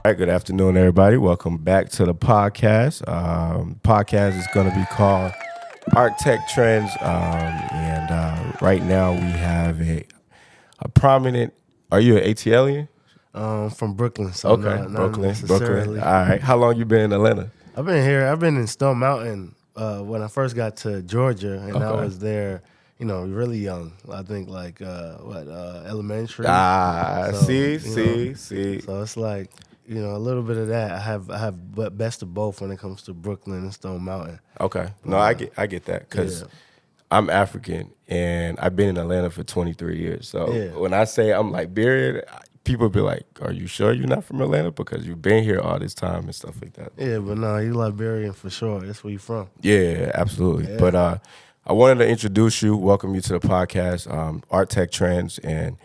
All right, good afternoon, everybody. Welcome back to the podcast. Podcast is going to be called Architect Trends, and right now we have a prominent. Are you an ATLian? From Brooklyn, so Okay, not Brooklyn. necessarily. All right. How long you been in Atlanta? I've been here. I've been in Stone Mountain when I first got to Georgia, and I Okay. was there. Really young. I think like elementary. So, See. So it's like a little bit of that. I have but best of both when it comes to Brooklyn and Stone Mountain. Okay. But, No, I get that because yeah. I'm African and I've been in Atlanta for 23 years. So Yeah. when I say I'm Liberian, people be like, "Are you sure you're not from Atlanta because you've been here all this time and stuff like that?" Yeah, but no, you Liberian for sure. That's where you from. Yeah, absolutely. Yeah. But I wanted to introduce you, welcome you to the podcast, Art Tech Trends, and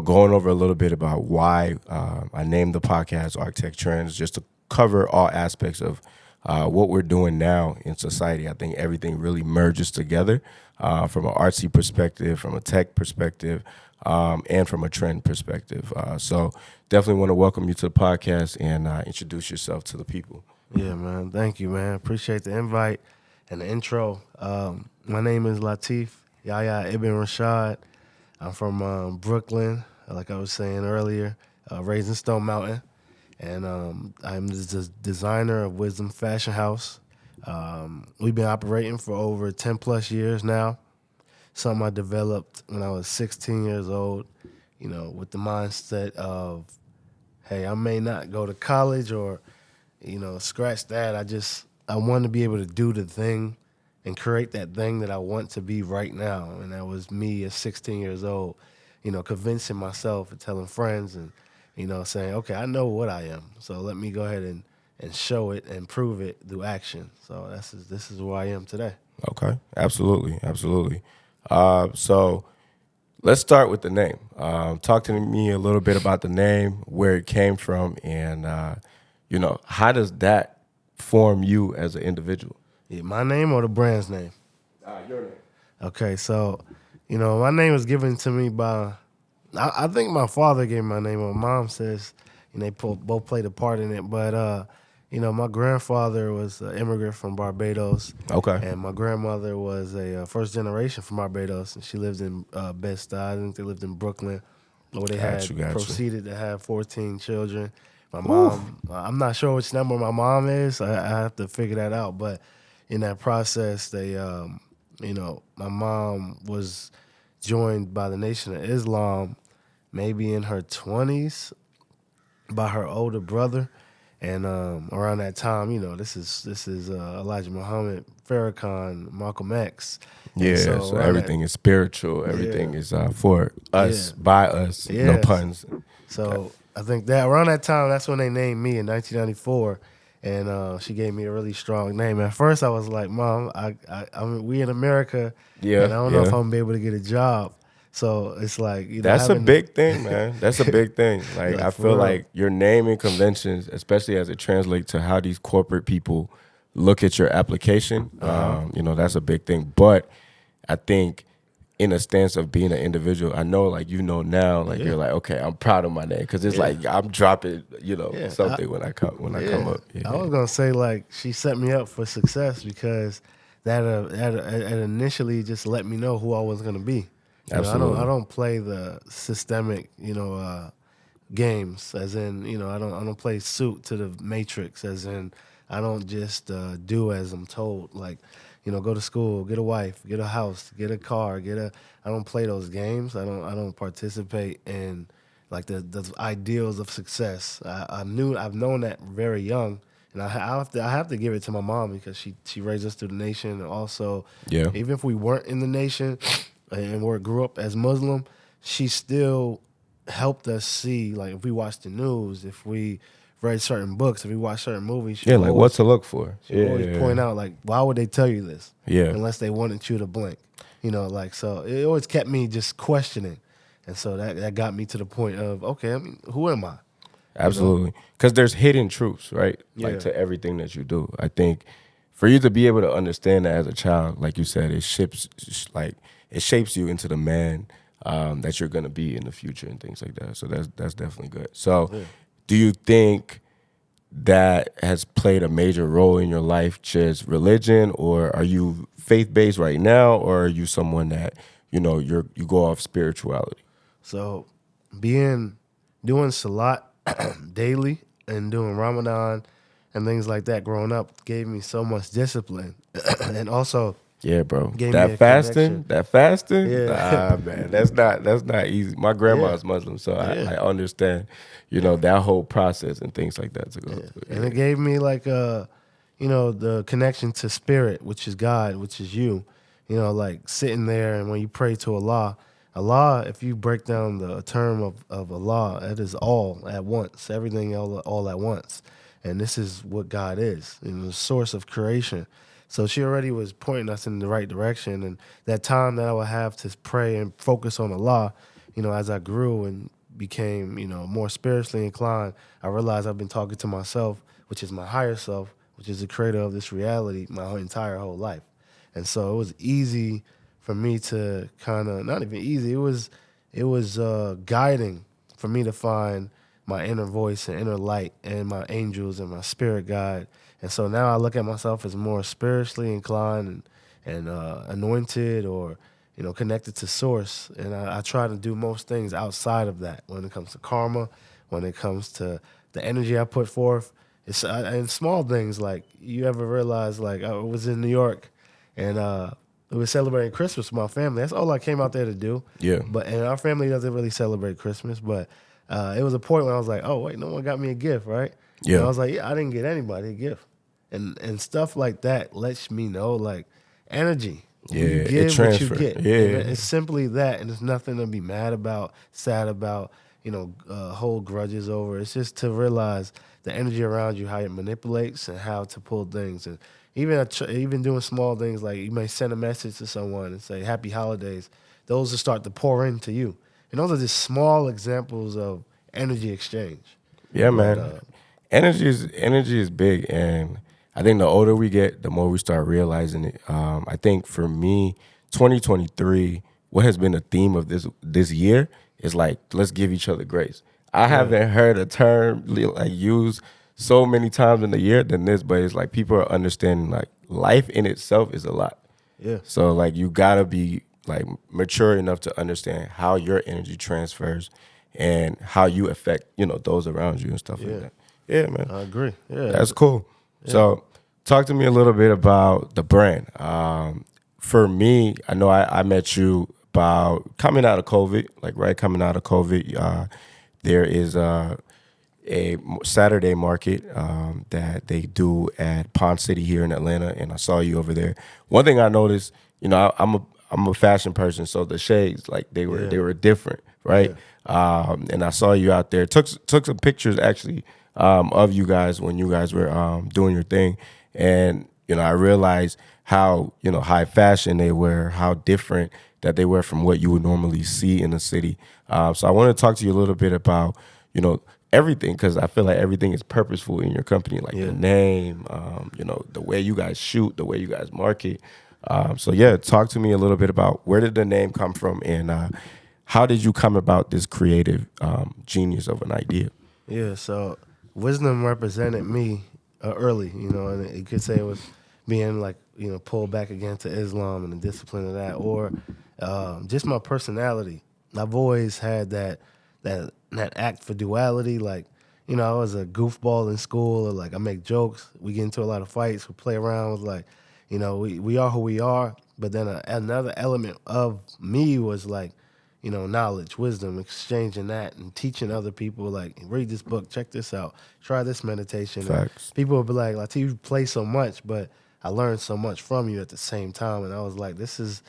going over a little bit about why I named the podcast Art Tech Trends, just to cover all aspects of what we're doing now in society. I think everything really merges together from an artsy perspective, from a tech perspective, and from a trend perspective. So definitely want to welcome you to the podcast and introduce yourself to the people. Yeah, man. Thank you, man. Appreciate the invite and the intro. My name is Latif Yahya Ibn Rashad. I'm from Brooklyn, like I was saying earlier, raised in Stone Mountain. And I'm the designer of Wisdom Fashion House. We've been operating for over 10 plus years now. Something I developed when I was 16 years old, with the mindset of, hey, I may not go to college or scratch that. I want to be able to do the thing and create that thing that I want to be right now. And that was me at 16 years old, convincing myself and telling friends and, saying, okay, I know what I am. So let me go ahead and show it and prove it through action. So this is where I am today. Okay, absolutely. So let's start with the name. Talk to me a little bit about the name, where it came from, and how does that form you as an individual? Yeah, my name or the brand's name? Your name. Okay, so, my name was given to me by, I think my father gave me my name. My mom says, they both played a part in it. But, my grandfather was an immigrant from Barbados. Okay. And my grandmother was a first generation from Barbados. And she lived in Bed-Stuy. I think they lived in Brooklyn, where they Got you. proceeded to have 14 children. My mom, I'm not sure which number my mom is. I have to figure that out. But in that process, my mom was joined by the Nation of Islam, maybe in her 20s, by her older brother, and around that time, this is Elijah Muhammad, Farrakhan, Malcolm X. Yeah, so everything is spiritual. Everything is for us, by us. Yes. No puns. So Okay. I think that around that time, that's when they named me in 1994. And she gave me a really strong name. At first, I was like, "Mom, we in America, Yeah, and I don't know if I'm gonna be able to get a job." So it's like that's a big thing, man. That's a big thing. Like Yeah, I for feel real. like your naming conventions, especially as it translates to how these corporate people look at your application, that's a big thing. But I think in a stance of being an individual, I know like now, like you're like, okay, I'm proud of my name because it's like I'm dropping, something when I come up. Yeah. I was gonna say like she set me up for success because that initially just let me know who I was gonna be. Absolutely. I don't play the systemic, games. As in, I don't play suit to the matrix. As in, I don't just do as I'm told. Like, go to school, get a wife, get a house, get a car, I don't play those games. I don't participate in like the ideals of success. I've known that very young. And I have to give it to my mom because she raised us through the nation. And also, Yeah. even if we weren't in the nation and grew up as Muslim, she still helped us see, like, if we watched the news, if we read certain books, if we watched certain movies. Yeah, like what to look for. She always point out, like, why would they tell you this? Yeah. Unless they wanted you to blink. So it always kept me just questioning. And so that got me to the point of, okay, I mean, who am I? Absolutely. Because there's hidden truths, right? Yeah. Like to everything that you do. I think for you to be able to understand that as a child, like you said, it shapes you into the man that you're gonna be in the future and things like that. So that's definitely good. So do you think that has played a major role in your life, just religion, or are you faith based right now, or are you someone that you go off spirituality? So being doing salat daily and doing Ramadan and things like that growing up gave me so much discipline and also Yeah, bro. gave me That a fasting, connection. that fasting, Yeah. nah, man, that's not easy. My Yeah. grandma's Muslim, so Yeah. I understand, Yeah. that whole process and things like that to go Yeah. through. And Yeah, it gave me like the connection to spirit, which is God, which is you. Like sitting there and when you pray to Allah, Allah, if you break down the term of Allah, it is all at once, everything all at once. And this is what God is, the source of creation. So she already was pointing us in the right direction. And that time that I would have to pray and focus on Allah, as I grew and became, more spiritually inclined, I realized I've been talking to myself, which is my higher self, which is the creator of this reality, my whole life. And so it was easy for me to kind of, not even easy, it was guiding for me to find my inner voice and inner light and my angels and my spirit guide. And so now I look at myself as more spiritually inclined and anointed or connected to source. And I try to do most things outside of that when it comes to karma, when it comes to the energy I put forth. And small things like you ever realize, like I was in New York and we were celebrating Christmas with my family. That's all I came out there to do. yeah, And our family doesn't really celebrate Christmas, but it was a point where I was like, oh wait, no one got me a gift, right? And I yeah, was like, yeah, I didn't get anybody a gift, and stuff like that lets me know like energy. yeah. You It give what you transfer. get, and Yeah, it's simply that, and it's nothing to be mad about, sad about, hold grudges over. It's just to realize the energy around you, how it manipulates, and how to pull things, and even doing small things like you may send a message to someone and say Happy Holidays. Those will start to pour into you, and those are just small examples of energy exchange. yeah, But man. Energy is big, and I think the older we get, the more we start realizing it. I think for me, 2023, what has been the theme of this year is like, let's give each other grace. I yeah, haven't heard a term like used so many times in the year than this, but it's like people are understanding like life in itself is a lot. yeah, So like you gotta be like mature enough to understand how your energy transfers and how you affect those around you and stuff like yeah. that. Yeah, man, I agree. Yeah, that's cool. yeah, So talk to me a little bit about the brand. For me, I know I met you about coming out of COVID, like right coming out of COVID. There is a Saturday market that they do at Pond City here in Atlanta, and I saw you over there. One thing I noticed, I'm a fashion person, so the shades like they were yeah, they were different, right? yeah, And I saw you out there. Took some pictures actually of you guys when you guys were doing your thing, and I realized how high fashion they were, how different that they were from what you would normally see in the city. So I want to talk to you a little bit about everything, because I feel like everything is purposeful in your company, like the yeah. name, the way you guys shoot, the way you guys market. So yeah, talk to me a little bit about where did the name come from, and how did you come about this creative genius of an idea? Yeah, so wisdom represented me early, and you could say it was being like, pulled back again to Islam and the discipline of that, or just my personality. I've always had that act for duality. Like, I was a goofball in school, or like I make jokes. We get into a lot of fights. We play around with like, we are who we are. But then another element of me was like, knowledge, wisdom, exchanging that and teaching other people, like, read this book, check this out, try this meditation. And Facts. people would be like, Latif, you play so much, but I learned so much from you at the same time. And I was like, this is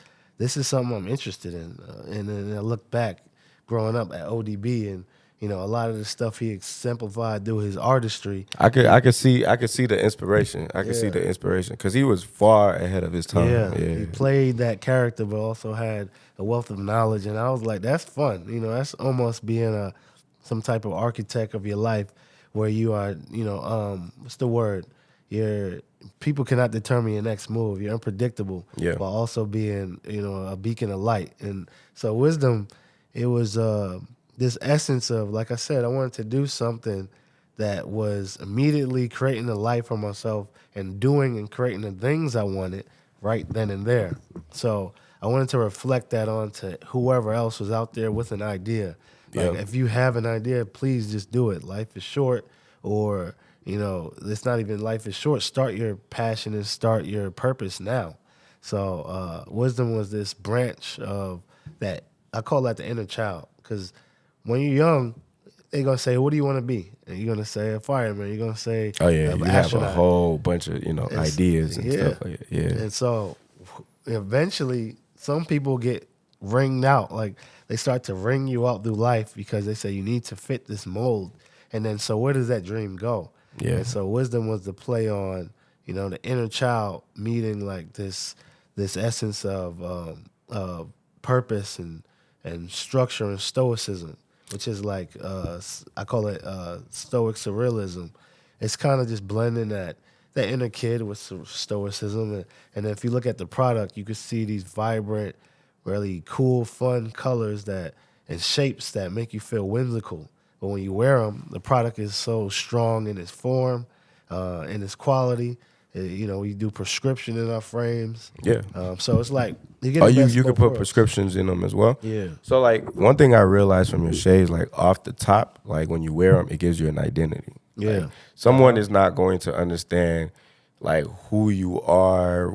something I'm interested in. And then I look back growing up at ODB and, a lot of the stuff he exemplified through his artistry. I could see the inspiration. I could see Yeah. the inspiration because he was far ahead of his time. Yeah, he Yeah, played that character, but also had a wealth of knowledge, and I was like, "That's fun." That's almost being some type of architect of your life, where you are, what's the word? You're people cannot determine your next move. You're unpredictable, yeah, while also being, a beacon of light. And so, wisdom, it was this essence of, like I said, I wanted to do something that was immediately creating a life for myself and doing and creating the things I wanted right then and there. So I wanted to reflect that onto whoever else was out there with an idea. Like, Yep. if you have an idea, please just do it. Life is short, or it's not even life is short. Start your passion and start your purpose now. So wisdom was this branch of that. I call that the inner child, because when you're young, they're gonna say, "What do you want to be?" And you're gonna say a fireman. You're gonna say Oh yeah, an you have a astronaut. whole bunch of It's, ideas and yeah. stuff like that. Yeah, And so eventually, some people get ringed out. Like, they start to ring you out through life because they say you need to fit this mold. And then, so where does that dream go? yeah, And so wisdom was the play on, the inner child meeting like this essence of purpose and structure and stoicism, which is like I call it stoic surrealism. It's kind of just blending that inner kid with stoicism, and if you look at the product, you can see these vibrant, really cool, fun colors that and shapes that make you feel whimsical. But when you wear them, the product is so strong in its form, in its quality. We do prescription in our frames, yeah. so it's like you get Oh, the you best of you could both put worlds. prescriptions in them as well. Yeah, So like one thing I realized from your shades, like off the top, like when you wear them, it gives you an identity. yeah, Like someone is not going to understand like who you are,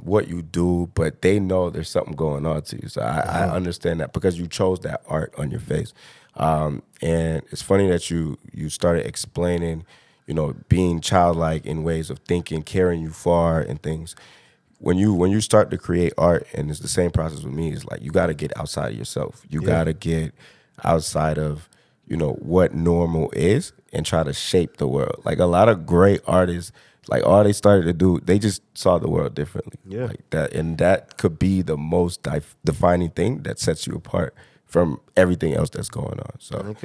what you do, but they know there's something going on to you. So I understand that because you chose that art on your face. And it's funny that you started explaining, being childlike in ways of thinking, carrying you far and things. When you start to create art, and it's the same process with me, it's like you got to get outside of yourself. You yeah, got to get outside of what normal is and try to shape the world. Like a lot of great artists, like all they started to do, they just saw the world differently. yeah. Like that, and that could be the most defining thing that sets you apart from everything else that's going on. And So, it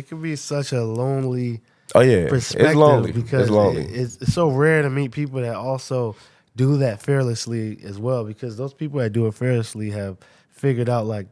could be such a lonely oh yeah, it's perspective lonely. It's because lonely. it's so rare to meet people that also do that fearlessly as well, because those people that do it fearlessly have figured out, like,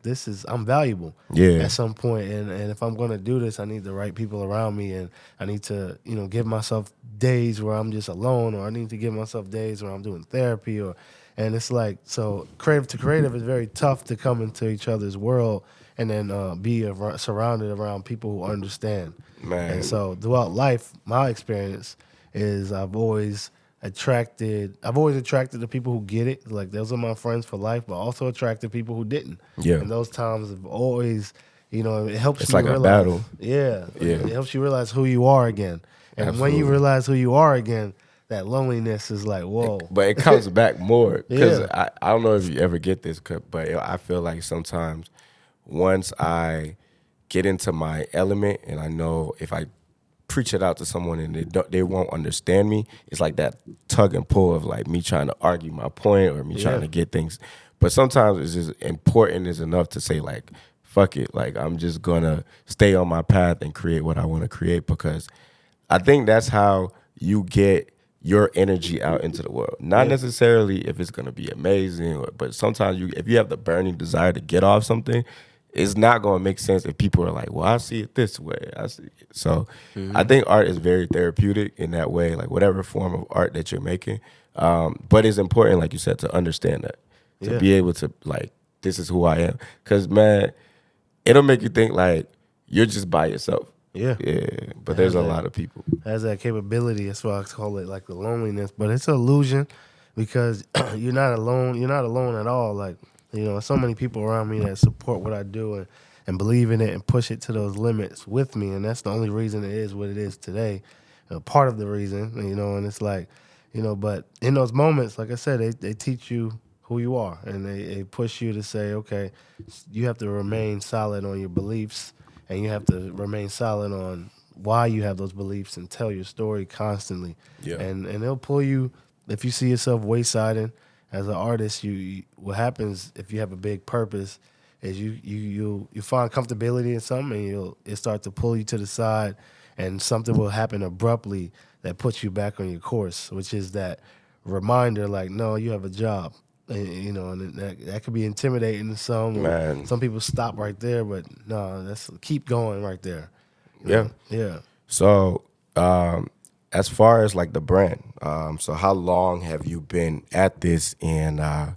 I'm valuable Yeah, at some point, and if I'm going to do this, I need the right people around me, and I need to give myself days where I'm just alone, or I need to give myself days where I'm doing therapy, and it's like, so creative to creative is very tough to come into each other's world and then be surrounded around people who understand. And man. so throughout life, my experience is I've always attracted the people who get it. Like, those are my friends for life, but also attracted people who didn't. Yeah, And those times have always, it helps it's me like a realize, battle. yeah, Yeah, it helps you realize who you are again. And when you absolutely. realize who you are again, that loneliness is like, whoa. But it comes back more because Yeah, I don't know if you ever get this, but I feel like sometimes once I get into my element and I know if I preach it out to someone and they won't understand me, it's like that tug and pull of like me trying to argue my point or me trying yeah, to get things. But sometimes it's just important is enough to say like, fuck it, like I'm just gonna stay on my path and create what I want to create because I think that's how you get your energy out into the world. Not yeah, necessarily if it's gonna be amazing, but sometimes if you have the burning desire to get off something, it's not gonna make sense if people are like, "Well, I see it this way." I see it. So, I think art is very therapeutic in that way, like whatever form of art that you're making. But it's important, like you said, to understand that, to yeah, be able to like, this is who I am. Because man, it'll make you think like you're just by yourself. yeah. Yeah, but It there's has a that lot of people. has that capability. That's why I call it like the loneliness. But it's an illusion because you're not alone. You're not alone at all. Like, so many people around me that support what I do and believe in it and push it to those limits with me. And that's the only reason it is what it is today. Part of the reason, and it's like, but in those moments, like I said, they teach you who you are, and they push you to say, okay, you have to remain solid on your beliefs, and you have to remain solid on why you have those beliefs and tell your story constantly. Yeah. And they'll pull you if you see yourself waysiding as an artist. What happens if you have a big purpose is you find comfortability in something, and it'll start to pull you to the side, and something will happen abruptly that puts you back on your course, which is that reminder, like, no, you have a job. And that could be intimidating to some, or Man. some people stop right there, but no, that's keep going right there. Yeah. Yeah, So As far as like the brand, so how long have you been at this, and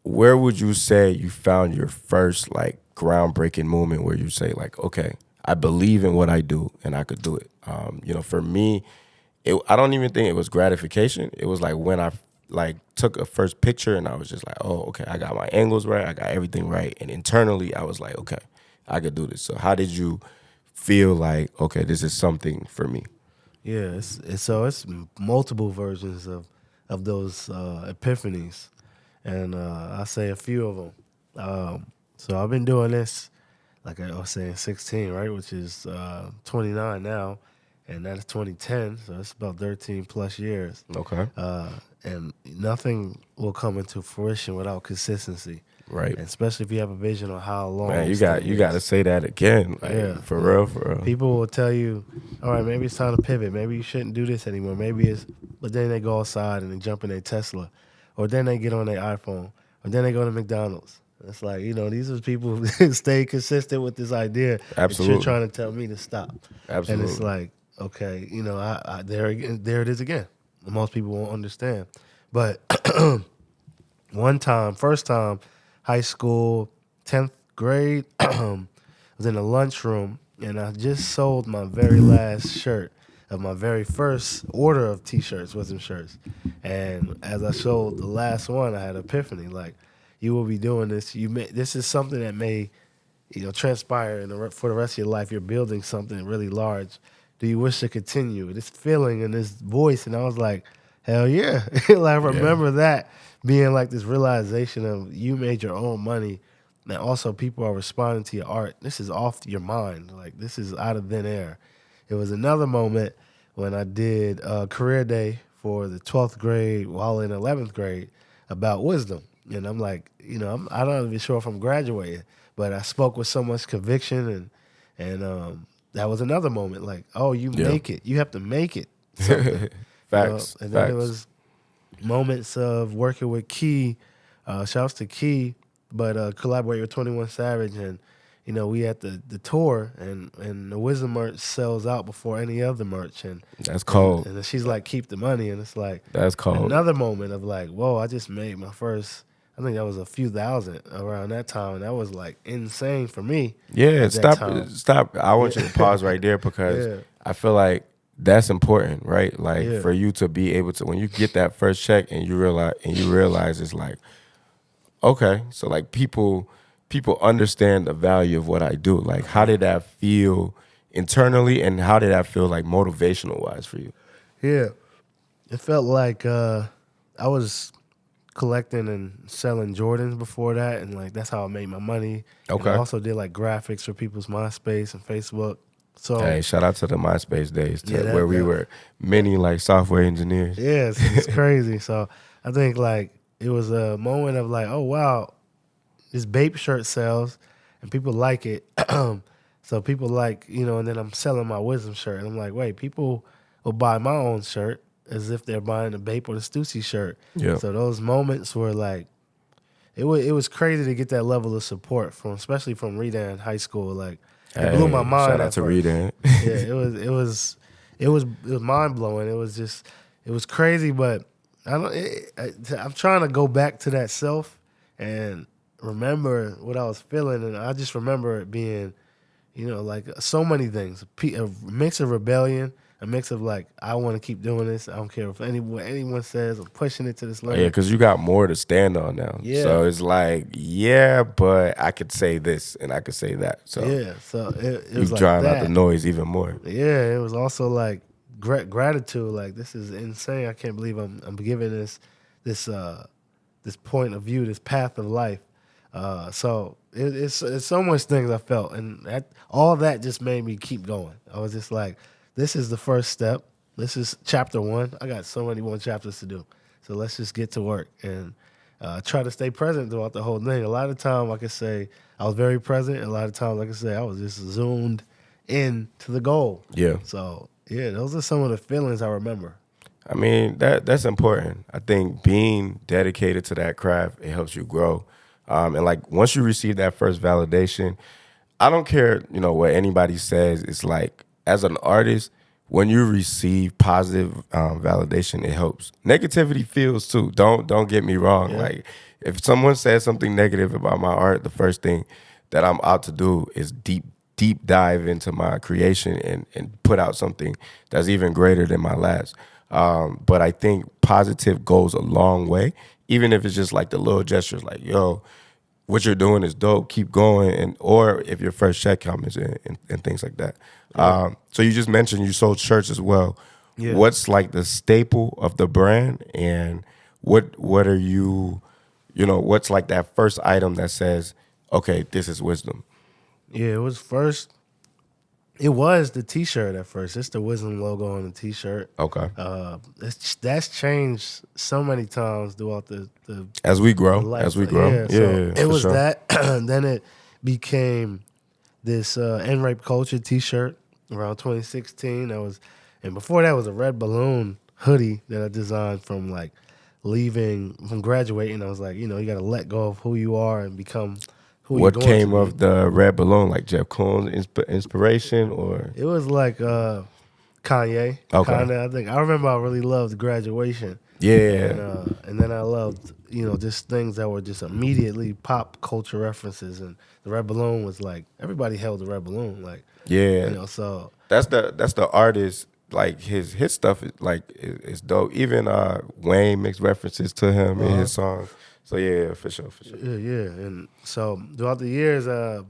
where would you say you found your first like groundbreaking moment where you say like, okay, I believe in what I do and I could do it. For me, I don't even think it was gratification. It was like when I like took a first picture and I was just like, oh, okay, I got my angles right, I got everything right, and internally I was like, okay, I could do this. So how did you feel like, okay, this is something for me? Yeah, it's multiple versions of those epiphanies, and I say a few of them. So I've been doing this, like I was saying, 16, right, which is 29 now, and that's 2010. So it's about 13 plus years. Okay. And nothing will come into fruition without consistency. Right. And especially if you have a vision on how long. Man, this you thing got to is. say that again. Like, Yeah. for real, for real. People will tell you, all right, maybe it's time to pivot. Maybe you shouldn't do this anymore. Maybe it's, but then they go outside and they jump in their Tesla, or then they get on their iPhone, or then they go to McDonald's. It's like, these are people who stay consistent with this idea that you're Absolutely. trying to tell me to stop. Absolutely. And it's like, okay, there it is again. Most people won't understand. But first time, high school, 10th grade, I was in the lunchroom and I just sold my very last shirt of my very first order of T-shirts, wasn't shirts. And as I sold the last one, I had an epiphany. Like, you will be doing this. This is something that may, transpire for the rest of your life. You're building something really large. Do you wish to continue? This feeling and this voice, and I was like, hell yeah! Like, I remember that being like this realization of you made your own money, and also people are responding to your art. This is off your mind. Like, this is out of thin air. It was another moment when I did a career day for the 12th grade while in 11th grade about wisdom. And I'm like, I'm not even sure if I'm graduating, but I spoke with so much conviction, and that was another moment. Like, oh, you make it. You have to make it. Something. Facts. And then there was moments of working with Key. Shouts to Key, but collaborate with 21 Savage, and we had the tour, and the Wisdom merch sells out before any other merch, and that's cold. And she's like, keep the money, and it's like That's cold. Another moment of like, whoa, I just made my first. I think that was a few thousand around that time, and that was like insane for me. Yeah, stop. I want you to pause right there because I feel like that's important, right? Like for you to be able to, when you get that first check and you realize it's like, okay, so like people understand the value of what I do. Like, how did that feel internally, and how did that feel like motivational wise for you? Yeah, it felt like I was collecting and selling Jordans before that, and like that's how I made my money. Okay. And I also did like graphics for people's MySpace and Facebook. So hey, shout out to the MySpace days where we were many like software engineers. Yeah, it's crazy. So I think like it was a moment of like, oh wow, this Bape shirt sells and people like it. So people like, and then I'm selling my Wisdom shirt, and I'm like, wait, people will buy my own shirt as if they're buying the Bape or the Stussy shirt. Yeah. So those moments were like, it was crazy to get that level of support especially from Redan High School. Like, it blew my mind. Shout out to Redan. Yeah, it was mind blowing. It was crazy, but I'm trying to go back to that self and remember what I was feeling, and I just remember it being, like so many things, a mix of rebellion, a mix of like, I want to keep doing this. I don't care if anyone says. I'm pushing it to this limit. Yeah, because you got more to stand on now. Yeah. So it's like, but I could say this and I could say that. So yeah, so it you was like drown that. out the noise even more. Yeah, it was also like gratitude. Like, this is insane. I can't believe I'm giving this point of view, this path of life. So it's so much things I felt, and all that just made me keep going. I was just like, this is the first step. This is chapter 1. I got so many more chapters to do. So let's just get to work and try to stay present throughout the whole thing. A lot of time, I could say I was very present. And a lot of times, like I say, I was just zoomed in to the goal. Yeah. So yeah, those are some of the feelings I remember. I mean, that's important. I think being dedicated to that craft, it helps you grow. And like once you receive that first validation, I don't care, what anybody says. It's like, as an artist, when you receive positive validation, it helps. Negativity feels too. Don't get me wrong. Yeah. Like if someone says something negative about my art, the first thing that I'm out to do is deep dive into my creation and put out something that's even greater than my last. But I think positive goes a long way, even if it's just like the little gestures, like yo, what you're doing is dope. Keep going, and or if your first check comes in and things like that. So you just mentioned you sold shirts as well. Yeah. What's like the staple of the brand, and what are you, what's like that first item that says, okay, this is wisdom. Yeah, it was first. It was the T-shirt at first. It's the Wisdom logo on the T-shirt. Okay, That's changed so many times throughout the as we grow, life. as we grow, Yeah, yeah, so it for was sure. that. Then it became this N-Rape Culture T-shirt around 2016. And before that was a red balloon hoodie that I designed from like from graduating. I was like, you got to let go of who you are and become who you're What going to came be. of the red balloon, like Jeff Koons inspiration, or It was like Kanye. Okay. Kinda. I remember I really loved Graduation. yeah, And then I loved, just things that were just immediately pop culture references. And the red balloon was like everybody held the red balloon, like yeah. So That's the artist. Like his stuff is dope. Even Wayne makes references to him in his songs. So yeah, for sure, for sure. yeah. And so throughout the years, I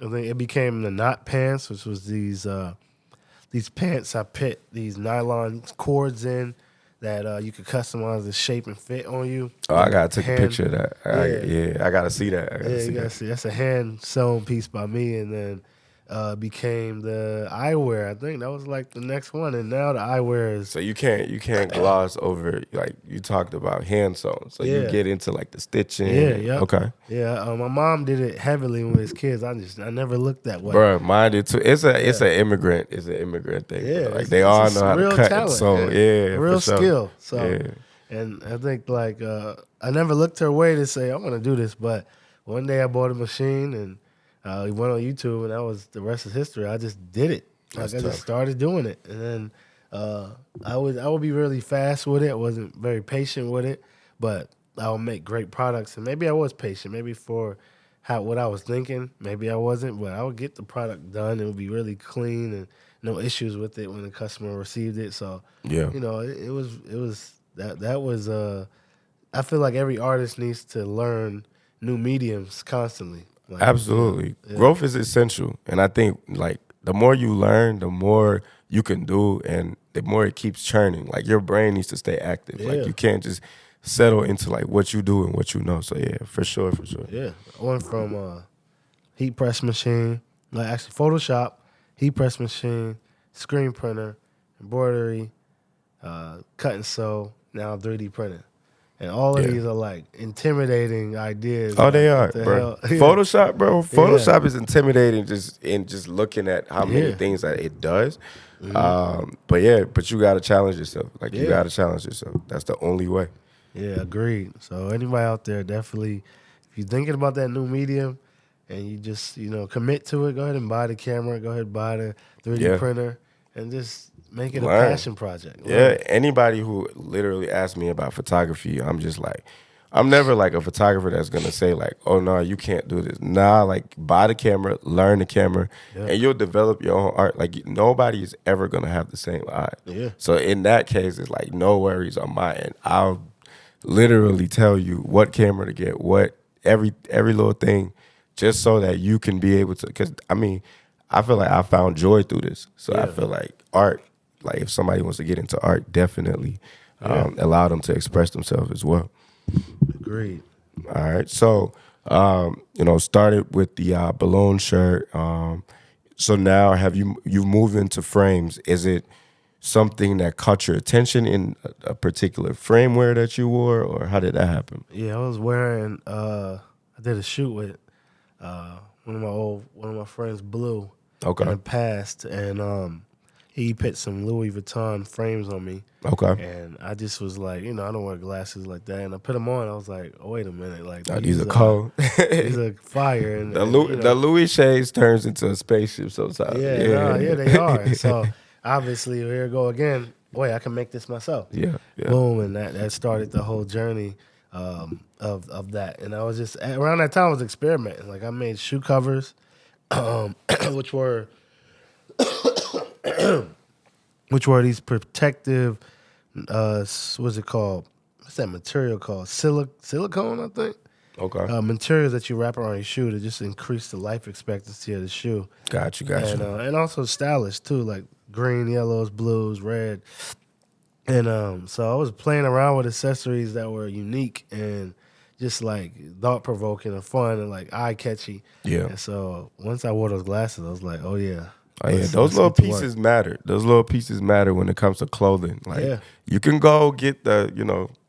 think it became the knot pants, which was these pants I put these nylon cords in that you could customize the shape and fit on you. Oh, I gotta take a Hand- picture of that. I gotta see that. I gotta Yeah, see you gotta that. see. That's a hand sewn piece by me, and then became the eyewear. I think that was like the next one, and now the eyewear is So you can't gloss over, like you talked about hand sewn. So you Yeah. get into like the stitching. yeah. Okay. Yeah. My mom did it heavily with his kids. I never looked that way. Bro, mine did too. It's an immigrant thing. Yeah, bro. Like it's- they it's all a know how to real cut talent, and sew. Yeah, real for sure. skill. So, Yeah. and I think like I never looked her way to say I want to do this, but one day I bought a machine and we went on YouTube, and that was the rest is history. I just did it. That's I tough. just started doing it, and then I would be really fast with it. I wasn't very patient with it, but I would make great products. And maybe I was patient. Maybe for what I was thinking, maybe I wasn't, but I would get the product done. It would be really clean and no issues with it when the customer received it. So Yeah. it was that was I feel like every artist needs to learn new mediums constantly. Like, Absolutely. Growth is essential. And I think like the more you learn, the more you can do and the more it keeps churning. Like your brain needs to stay active. Yeah. Like you can't just settle into like what you do and what you know. So yeah, for sure, for sure. Yeah, I went from heat press machine, like actually Photoshop, heat press machine, screen printer, embroidery, cut and sew, now 3D printing. And all of Yeah. these are like intimidating ideas. Oh, like, they are, what the bro. hell? Yeah. Photoshop, bro. Photoshop is intimidating just looking at how many Yeah. things that it does. But you gotta challenge yourself. Like you Yeah. gotta challenge yourself. That's the only way. Yeah, agreed. So anybody out there, definitely, if you're thinking about that new medium and you just, commit to it, go ahead and buy the camera, go ahead and buy the 3D Yeah. printer, and just make it a Learn. passion project. Yeah, anybody who literally asks me about photography, I'm just like, I'm never like a photographer that's gonna say like, oh no, you can't do this. Nah, like buy the camera, learn the camera, and you'll develop your own art. Like nobody is ever gonna have the same eye. Yeah. So in that case, it's like no worries on my end. I'll literally tell you what camera to get, what every little thing, just so that you can be able to. Because I mean, I feel like I found joy through this. So I feel like art. Like if somebody wants to get into art, definitely allow them to express themselves as well. Agreed. All right. So, started with the balloon shirt. So now you've moved into frames. Is it something that caught your attention in a particular frameware that you wore, or how did that happen? Yeah, I was wearing. I did a shoot with one of my friends, Blue, Okay. in the past, and he put some Louis Vuitton frames on me, Okay. and I just was like, I don't wear glasses like that, and I put them on. I was like, oh wait a minute, like Oh, these are cold. these are fire, and The Louis shades turns into a spaceship sometimes. yeah, they are. And so obviously here we go again. Wait, I can make this myself. Yeah, yeah. Boom, and that started the whole journey of that. And I was just around that time I was experimenting. Like I made shoe covers, um, which were these protective. What's it called? What's that material called? Silicone, I think. Okay. Materials that you wrap around your shoe to just increase the life expectancy of the shoe, Got you. and also stylish too, like green, yellows, blues, red. And so I was playing around with accessories that were unique and just like thought provoking and fun and like eye catchy. Yeah. And so once I wore those glasses, I was like, oh yeah. Oh yeah, those let's little get to work. pieces matter. Those little pieces matter when it comes to clothing. Like Yeah. you can go get the,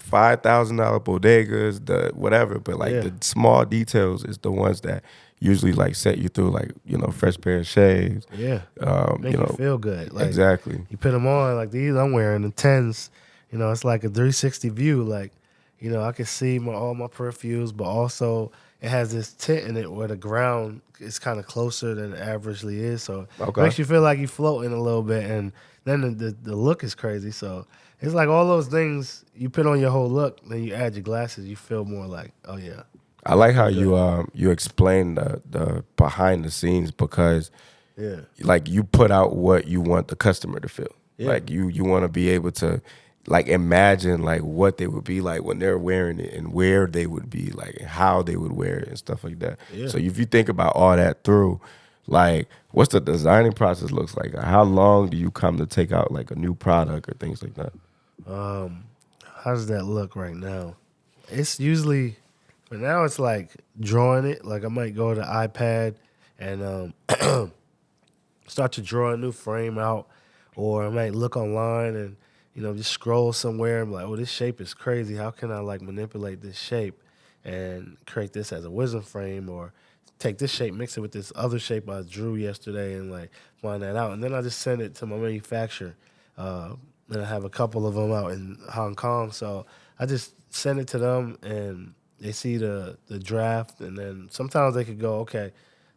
$5,000 bodegas, the whatever, but like Yeah. the small details is the ones that usually like set you through, like, fresh pair of shades. Yeah. Make You you know, feel good. Like exactly. you put them on, like these I'm wearing the 10s. It's like a 360 view. Like, I can see all my peripherals, but also it has this tint in it where the ground is kind of closer than it averagely is. So it Okay. makes you feel like you're floating a little bit. And then the look is crazy. So it's like all those things you put on your whole look, then you add your glasses, you feel more like, oh yeah. I like how you explain the behind the scenes, because Yeah. like you put out what you want the customer to feel. Yeah. Like you want to be able to like imagine like what they would be like when they're wearing it, and where they would be like, and how they would wear it and stuff like that. Yeah. So if you think about all that through, like what's the designing process looks like? How long do you come to take out like a new product or things like that? How does that look right now? It's usually, but now it's like drawing it. Like I might go to iPad and start to draw a new frame out, or I might look online and just scroll somewhere. I'm like, oh, this shape is crazy. How can I like manipulate this shape and create this as a wisdom frame, or take this shape, mix it with this other shape I drew yesterday, and like find that out. And then I just send it to my manufacturer. And I have a couple of them out in Hong Kong, so I just send it to them, and they see the draft, and then sometimes they could go, okay,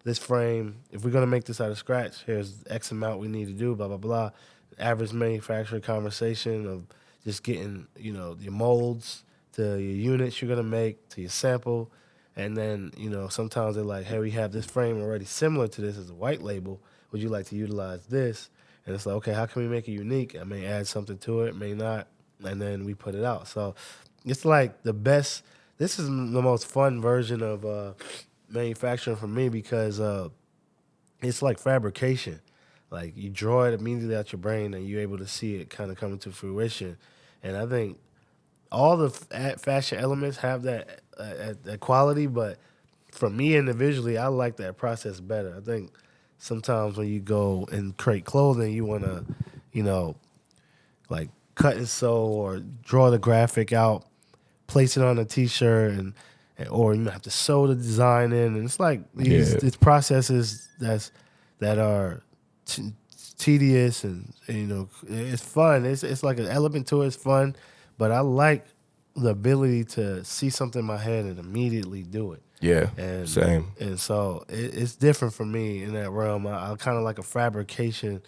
this frame, if we're gonna make this out of scratch, here's X amount we need to do, blah blah blah. Average manufacturer conversation of just getting your molds to your units you're gonna make to your sample, and then sometimes they're like, hey, we have this frame already similar to this as a white label. Would you like to utilize this? And it's like, okay, how can we make it unique? I may add something to it, may not, and then we put it out. So it's like the best. This is the most fun version of manufacturing for me, because it's like fabrication. Like you draw it immediately out your brain, and you're able to see it kind of coming to fruition. And I think all the fashion elements have that quality, but for me individually, I like that process better. I think sometimes when you go and create clothing, you want to, like cut and sew or draw the graphic out, place it on a T-shirt, or you have to sew the design in. And it's like these processes that are tedious, and it's fun. It's like an element to it. It's fun, but I like the ability to see something in my head and immediately do it. Yeah, And same. And so it's different for me in that realm. I kind of like a fabrication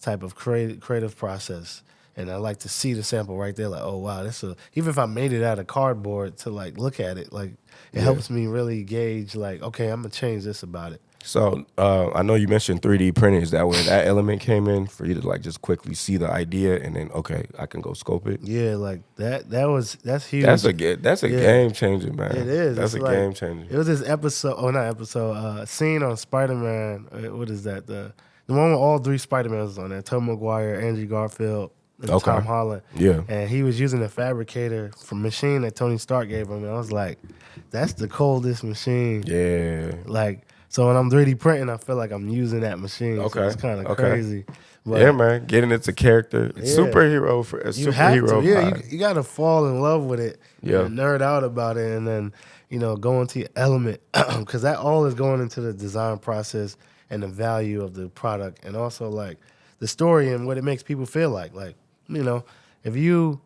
type of creative process, and I like to see the sample right there. Like, oh wow, even if I made it out of cardboard, to like look at it, like it helps me really gauge. Like, okay, I'm gonna change this about it. So I know you mentioned 3D printing. Is that where that element came in for you to like just quickly see the idea and then, okay, I can go scope it? Yeah, like that's huge. That's a game changer, man. It is. That's It's a like, game changer. It was this episode, or not episode, scene on Spider-Man. What is that? The one with all three Spider-Mans was on there: Tobey Maguire, Andrew Garfield, and Tom Holland. Yeah. And he was using a fabricator from machine that Tony Stark gave him. And I was like, that's the coldest machine. Yeah. Like, so when I'm 3D printing, I feel like I'm using that machine. Okay. So it's kind of crazy. But yeah, man. Getting into character. Superhero for a you have superhero. to. Yeah, vibe. you got to fall in love with it. Yeah. And nerd out about it, and then go into your element, because that all is going into the design process and the value of the product, and also like the story and what it makes people feel like. Like, if you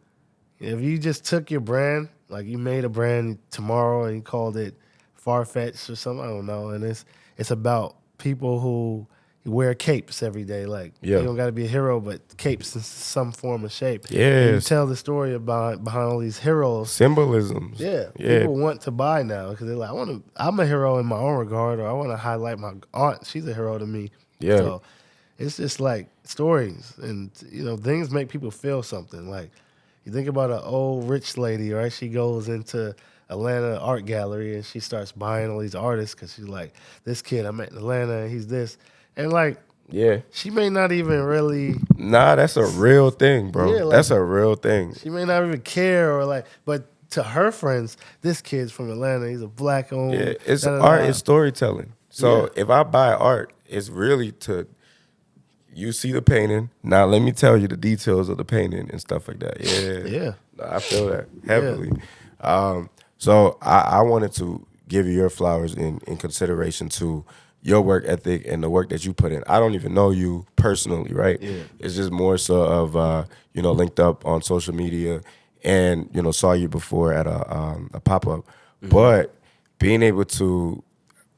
just took your brand, like you made a brand tomorrow and you called it Farfetch or something, I don't know, and it's about people who you wear capes every day. Like Yeah. you don't got to be a hero, but capes in some form or shape. And you Yes. tell the story about behind all these heroes. Symbolisms. Yeah, Yeah. people want to buy now because they're like, I'm a hero in my own regard, or I want to highlight my aunt. She's a hero to me. Yeah. So it's just like stories, and things make people feel something. Like you think about an old rich lady, right? She goes into Atlanta art gallery and she starts buying all these artists because she's like, this kid I met in Atlanta, and he's this, and like Yeah. she may not even really, Nah, that's a real thing, bro. yeah, like That's a real thing. she may not even care or like, but to her friends, this kid's from Atlanta. He's a black owned. Yeah, it's da, da, art da. is storytelling. So Yeah. if I buy art, it's really to you see the painting. Now let me tell you the details of the painting and stuff like that. Yeah, Yeah. No, I feel that heavily. So I wanted to give you your flowers in consideration to your work ethic and the work that you put in. I don't even know you personally, right? Yeah. It's just more so of linked up on social media and saw you before at a pop up, but being able to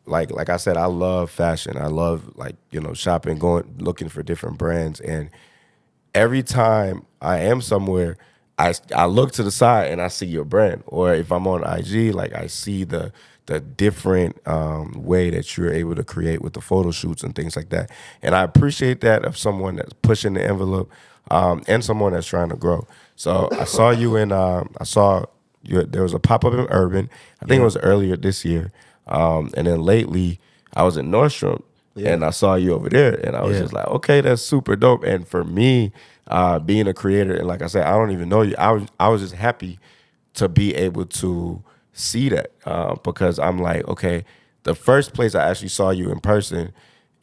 like I said, I love fashion. I love shopping, going looking for different brands, and every time I am somewhere, I look to the side and I see your brand. Or if I'm on IG, like I see the different way that you're able to create with the photo shoots and things like that. And I appreciate that of someone that's pushing the envelope and someone that's trying to grow. So I saw you in there was a pop up in Urban. I think it was earlier this year. And then lately, I was in Nordstrom, and I saw you over there, and I was just like, okay, that's super dope. And for me, being a creator, and like I said, I don't even know you. I was just happy to be able to see that because I'm like, okay, the first place I actually saw you in person,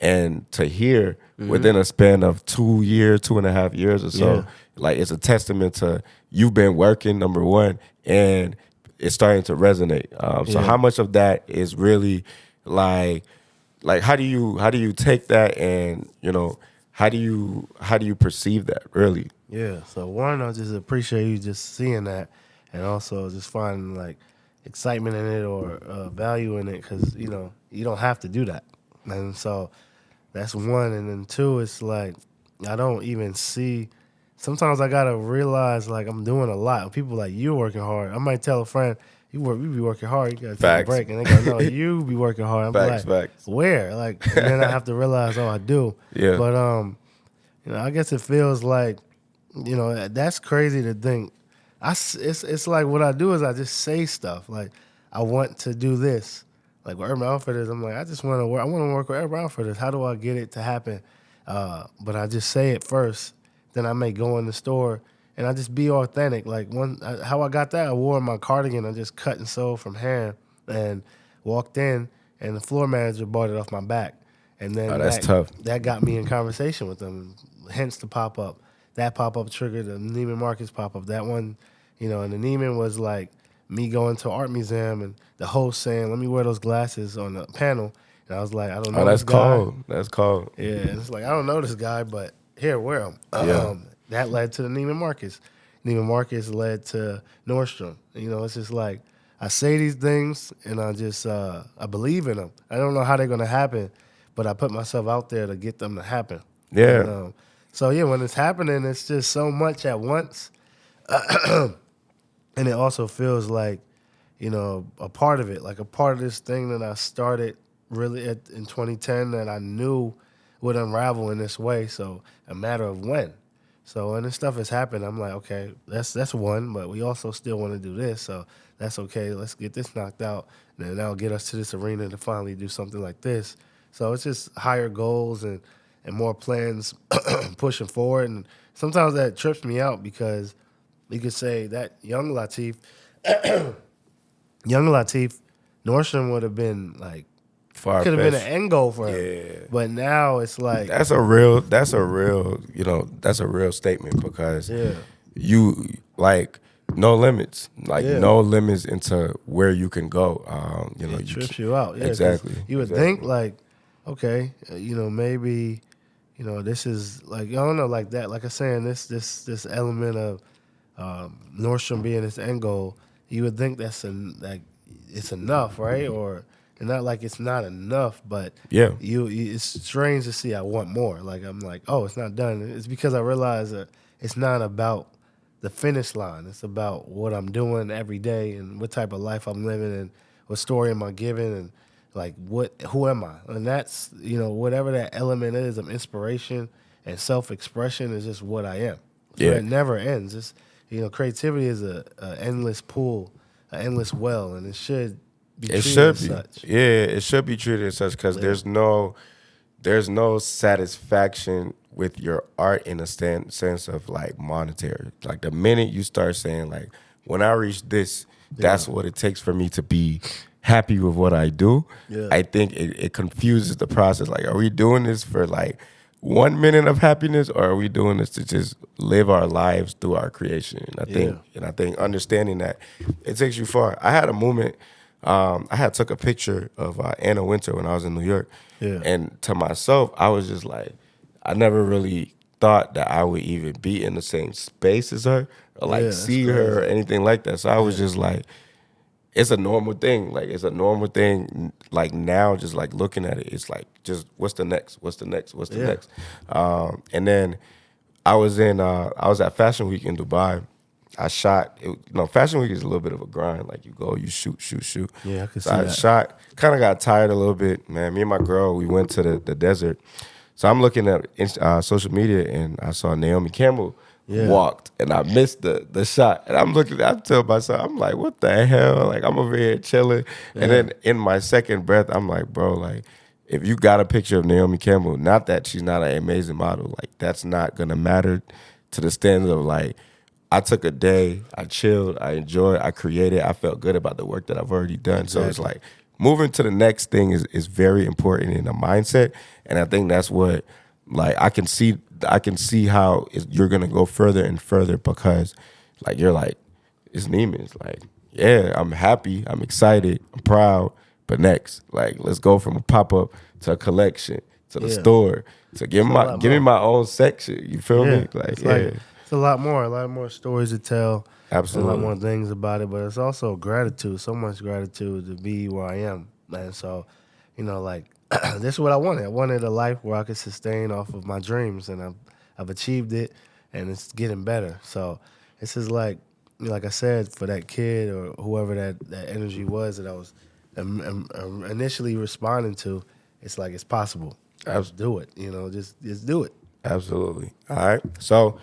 and to hear within a span of 2.5 years or so, like it's a testament to you've been working, number one, and it's starting to resonate. So how much of that is really like how do you take that and how do you perceive that really? Yeah. So one, I just appreciate you just seeing that, and also just finding like excitement in it or value in it, because you don't have to do that, and so that's one. And then two, it's like I don't even see. Sometimes I gotta realize like I'm doing a lot. People like you working hard. I might tell a friend, you be working hard. You gotta take a Facts. break, and they go, no, you be working hard. I'm Facts, like, facts. where? Like, and then I have to realize, oh, I do. Yeah. But I guess it feels like, that's crazy to think. It's like what I do is I just say stuff like I want to do this. Like with Urban Outfitters, I'm like I just want to work. I want to work with Urban Outfitters. How do I get it to happen? But I just say it first. Then I may go in the store and I just be authentic. Like how I got that, I wore my cardigan. I just cut and sewed from hand and walked in, and the floor manager bought it off my back. And then Oh, that's tough. that got me in conversation with them. Hence the pop up. That pop up triggered the Neiman Marcus pop up. That one, and the Neiman was like me going to an art museum and the host saying, "Let me wear those glasses on the panel." And I was like, "I don't know Oh, that's this guy." cold. That's cold. Yeah, and it's like I don't know this guy, but here, wear them. Yeah. That led to the Neiman Marcus. Neiman Marcus led to Nordstrom. It's just like I say these things and I just I believe in them. I don't know how they're gonna happen, but I put myself out there to get them to happen. Yeah. And, so yeah, when it's happening, it's just so much at once, and it also feels like a part of it, like a part of this thing that I started really in 2010 that I knew would unravel in this way. So a matter of when. So when this stuff has happened, I'm like, okay, that's one, but we also still want to do this. So that's okay. Let's get this knocked out, and then that'll get us to this arena to finally do something like this. So it's just higher goals and more plans pushing forward. And sometimes that trips me out because you could say that young Latif, Nordstrom would have been like, could have been an end goal for him. Yeah. But now it's like, That's a real statement because you like no limits, like no limits into where you can go. it trips you out. Yeah, 'cause exactly. You would think like, okay, maybe, this is like, I don't know, like that, like I'm saying, this element of Nordstrom being its end goal, you would think like it's enough, right? Or and not like it's not enough, but Yeah. it's strange to see I want more. Like I'm like, oh, it's not done. It's because I realize that it's not about the finish line. It's about what I'm doing every day and what type of life I'm living and what story am I giving and like who am I? And that's whatever that element is of inspiration and self expression is just what I am. So Yeah. it never ends. It's creativity is a endless pool, an endless well, and it should be It treated should as be. such. Yeah, it should be treated as such because Yeah. there's no satisfaction with your art in a sense of like monetary. Like the minute you start saying like, when I reach this, that's Yeah. what it takes for me to be happy with what I do. Yeah. I think it confuses the process. Like, are we doing this for like 1 minute of happiness, or are we doing this to just live our lives through our creation? And I think understanding that it takes you far. I had a moment. I had took a picture of Anna Wintour when I was in New York, Yeah. and to myself, I was just like, I never really thought that I would even be in the same space as her, or Yeah, like that's see her or crazy. anything like that. So I was just like, it's a normal thing. Like it's a normal thing. Like now, just like looking at it, it's like just what's the next? What's the next? What's the Yeah. next? And then I was at Fashion Week in Dubai. I shot. Fashion Week is a little bit of a grind. Like you go, you shoot, shoot, shoot. Yeah, I can So see I that. shot. Kind of got tired a little bit, man. Me and my girl, we went to the desert. So I'm looking at social media, and I saw Naomi Campbell Yeah. walked, and I missed the shot. And I'm looking, I tell myself, I'm like, what the hell? Like I'm over here chilling, and then in my second breath, I'm like, bro, like if you got a picture of Naomi Campbell, not that she's not an amazing model, like that's not gonna matter to the standard of like. I took a day, I chilled, I enjoyed, I created, I felt good about the work that I've already done. So it's Exactly. like moving to the next thing is very important in the mindset. And I think that's what like I can see how you're gonna go further and further because like you're like, it's Neiman. It's like, yeah, I'm happy, I'm excited, I'm proud, but next, like let's go from a pop-up to a collection to the Yeah. store to give It's a my lot give me more. my own section. You feel Yeah, me? Like it's yeah. it's a lot more stories to tell, and a lot Absolutely. more things about it. But it's also gratitude, so much gratitude to be where I am, man. So, like this is what I wanted. I wanted a life where I could sustain off of my dreams, and I've achieved it, and it's getting better. So this is like I said, for that kid or whoever that energy was that I was initially responding to. It's like it's possible. Abs- Just do it. Just do it. Absolutely. All right. So,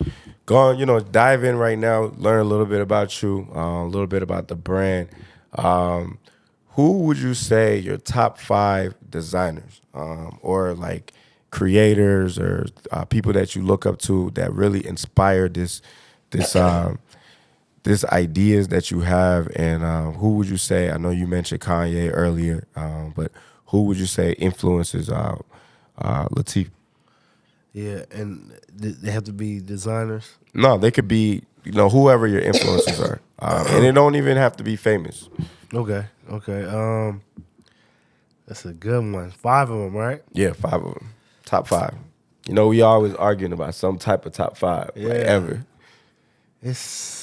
go on, dive in right now, learn a little bit about you, a little bit about the brand. Who would you say your top 5 designers or like creators or people that you look up to that really inspire this this ideas that you have, and who would you say? I know you mentioned Kanye earlier, but who would you say influences Latif? Yeah, and they have to be designers. No, they could be, whoever your influences are. And it don't even have to be famous. Okay. That's a good one. 5 of them, right? Yeah, 5 of them. Top 5. We always arguing about some type of top 5, like Yeah. ever. It's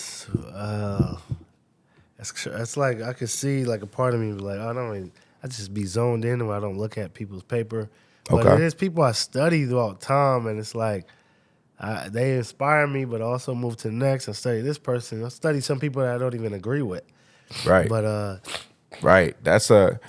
it's like I could see like a part of me be like I just be zoned in where I don't look at people's paper. But Okay. it is people I study throughout time, and it's like they inspire me, but also move to the next. I study this person. I study some people that I don't even agree with. Right. But Right. That's a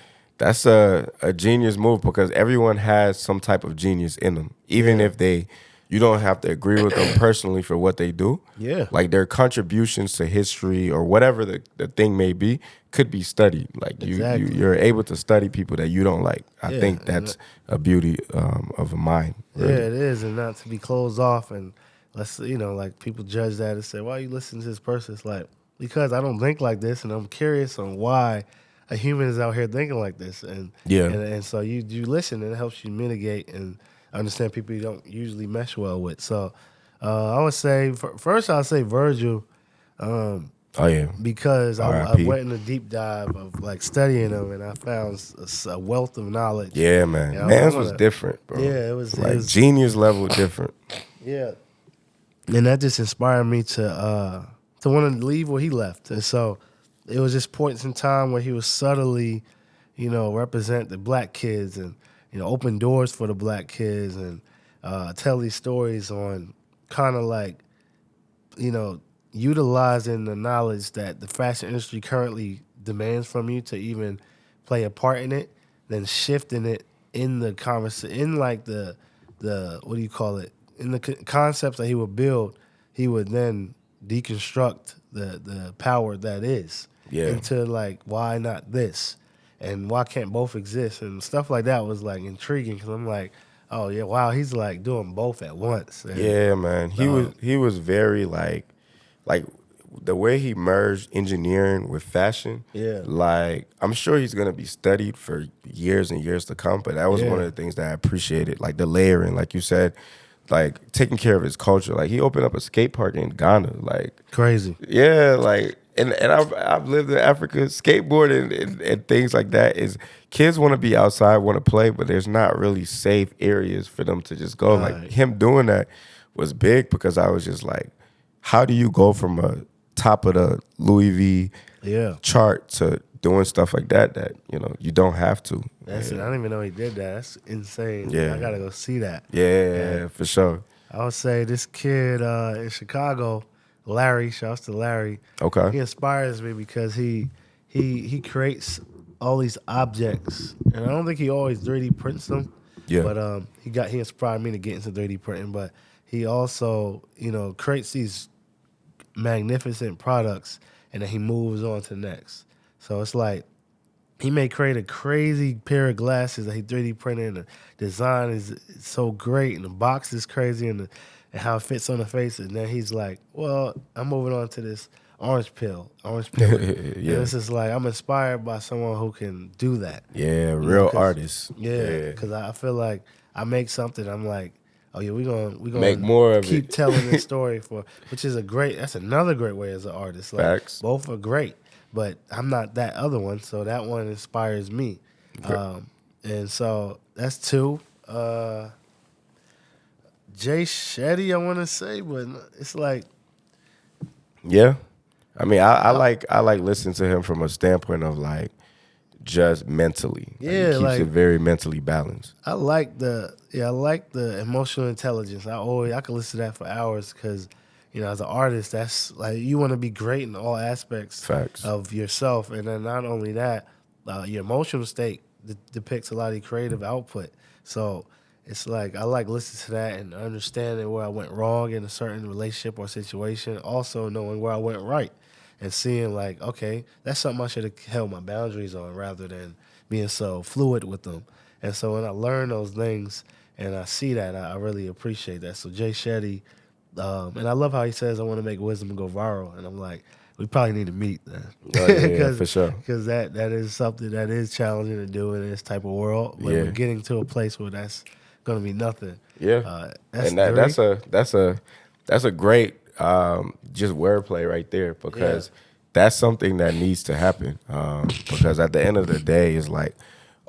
genius move because everyone has some type of genius in them. Even Yeah. if you don't have to agree with them personally for what they do. Yeah. Like their contributions to history or whatever the thing may be could be studied. Like Exactly. you're able to study people that you don't like. I Yeah, think and that's a beauty of a mind. Really. Yeah, it is, and not to be closed off. And like people judge that and say, "Why you listen to this person?" It's like because I don't think like this, and I'm curious on why a human is out here thinking like this. And Yeah. and so you listen, and it helps you mitigate and understand people you don't usually mesh well with. So I would say first I'll say Virgil. Oh yeah. Because I R.I.P.. went in a deep dive of like studying them, and I found a wealth of knowledge. Yeah, man. Yeah, Man's was different, bro. Yeah, it was like genius level different. Yeah, and that just inspired me to want to leave where he left. And so it was just points in time where he was subtly, represent the black kids and open doors for the black kids and tell these stories on kind of like you know, utilizing the knowledge that the fashion industry currently demands from you to even play a part in it, then shifting it in the conversation, in like the what do you call it? In the concepts that he would build, he would then deconstruct the power that is Yeah. into like why not this, and why can't both exist, and stuff like that was like intriguing because I'm like, oh yeah, wow, he's like doing both at once, and Yeah, man. He was very like the way he merged engineering with fashion. yeah. Like I'm sure he's gonna be studied for years and years to come. But that was one Yeah. of the things that I appreciated, like the layering, like you said, like taking care of his culture. Like he opened up a skate park in Ghana. Like Crazy. yeah, like and I've lived in Africa, skateboarding and things like that is kids want to be outside, want to play, but there's not really safe areas for them to just go. Like Right. him doing that was big because I was just like, how do you go from a top of the Louis V Yeah. chart to doing stuff like that you don't have to. That's it. I didn't even know he did that. That's insane. Yeah. I gotta go see that. Yeah, for sure. I would say this kid in Chicago, Larry, shouts to Larry. Okay. He inspires me because he creates all these objects, and I don't think he always 3D prints them. Yeah. But he inspired me to get into 3D printing. But he also creates these magnificent products, and then he moves on to the next. So it's like he may create a crazy pair of glasses that he 3D printed, and the design is so great, and the box is crazy, and how it fits on the face. And then he's like, well, I'm moving on to this orange pill. Yeah. And it's just like, I'm inspired by someone who can do that. Yeah, real artists. Yeah, because I feel like I make something, I'm like, oh yeah, we gonna Make more of keep it. telling this story which is that's another great way as an artist. Like Facts. both are great, but I'm not that other one, so that one inspires me. And so that's two. Jay Shetty, I want to say, but it's like, Yeah. I mean, I like listening to him from a standpoint of like just mentally. Like, Yeah, he keeps like- it very mentally balanced. I like the emotional intelligence. I could listen to that for hours because as an artist, that's like you want to be great in all aspects Facts. of yourself, and then not only that, your emotional state depicts a lot of your creative output. So it's like I like listening to that and understanding where I went wrong in a certain relationship or situation, also knowing where I went right and seeing like, okay, that's something I should have held my boundaries on rather than being so fluid with them. And so when I learn those things and I see that, I really appreciate that. So Jay Shetty, and I love how he says, I want to make wisdom go viral. And I'm like, we probably need to meet, man. Oh, yeah, for sure. Because that is something that is challenging to do in this type of world. But Yeah. we're getting to a place where that's going to be nothing. Yeah. That's And that's a great just wordplay right there because that's something that needs to happen. Because at the end of the day, it's like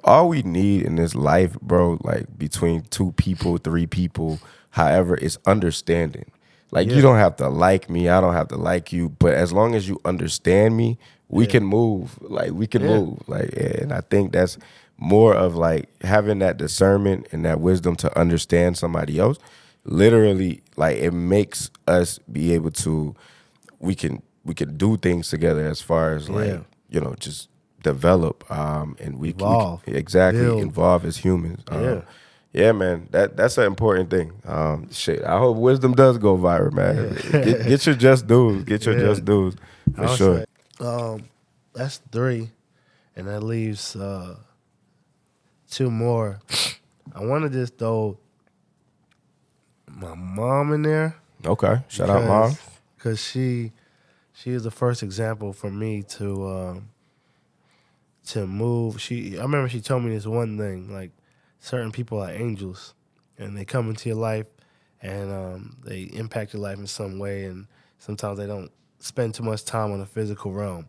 all we need in this life, bro, like between two people, three people, however, is understanding. Like you don't have to like me, I don't have to like you, but as long as you understand me, we can move. Like we can move. Like, and I think that's more of like having that discernment and that wisdom to understand somebody else. Literally, like it makes us be able to we can do things together as far as like just develop and Evolve. we can exactly Build. Evolve as humans. Yeah, man, that's an important thing. Shit, I hope wisdom does go viral, man. Get your just dues. Get your just dues for I'll sure. say, that's three, and that leaves two more. I want to just throw my mom in there. Okay, shout out, mom. Because she is the first example for me to move. I remember she told me this one thing, like certain people are angels, and they come into your life, and they impact your life in some way, and sometimes they don't spend too much time on the physical realm.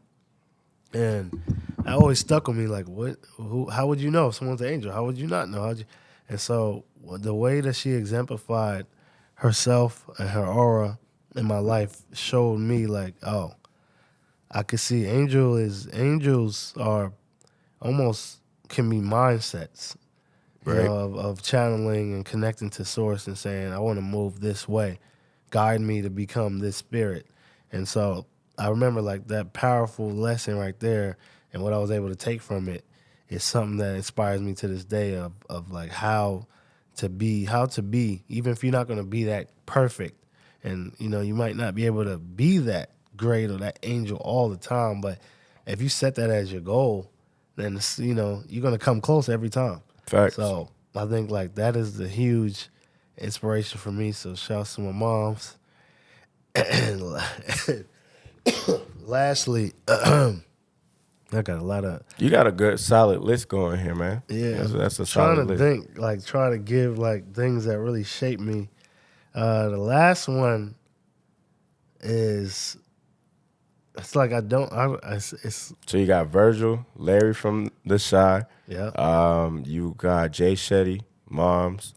And that always stuck with me, like, what? How would you know if someone's an angel? How would you not know? And so the way that she exemplified herself and her aura in my life showed me, like, oh, I could see angels are almost can be mindsets, Right. of channeling and connecting to source and saying, I want to move this way. Guide me to become this spirit. And so I remember like that powerful lesson right there, and what I was able to take from it is something that inspires me to this day of like how to be, even if you're not going to be that perfect. And, you might not be able to be that great or that angel all the time, but if you set that as your goal, then you're going to come close every time. Facts. So I think like that is the huge inspiration for me. So shouts to my moms. And lastly, I got a lot of You got a good solid list going here, man. yeah. That's a Trying solid to list. think, like trying to give like things that really shaped me. The last one is it's like I don't. It's So you got Virgil, Larry from The Shy. yeah. You got Jay Shetty, Moms,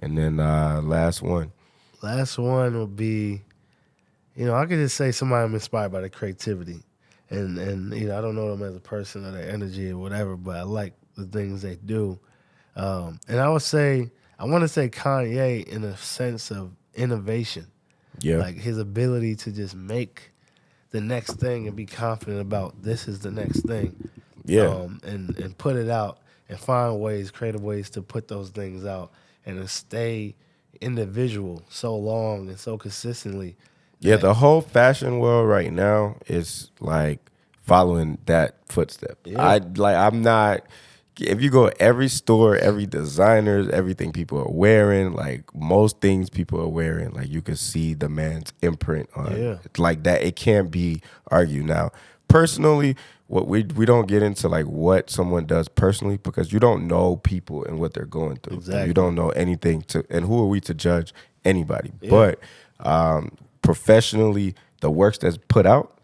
and then last one. Last one would be, I could just say somebody I'm inspired by their creativity, and I don't know them as a person or their energy or whatever, but I like the things they do. And I want to say Kanye in a sense of innovation, Yeah. like his ability to just make the next thing and be confident about this is the next thing, Yeah. and put it out and find ways, creative ways to put those things out and to stay individual so long and so consistently. Yeah, That, the whole fashion world right now is like following that footstep. Yeah. I'm not if you go every store, every designers, everything people are wearing, like most things people are wearing, like you can see the man's imprint on Yeah. it. Like that. It can't be argued. Now, personally, what we don't get into like what someone does personally because you don't know people and what they're going through. Exactly. You don't know anything and who are we to judge anybody? But professionally, the works that's put out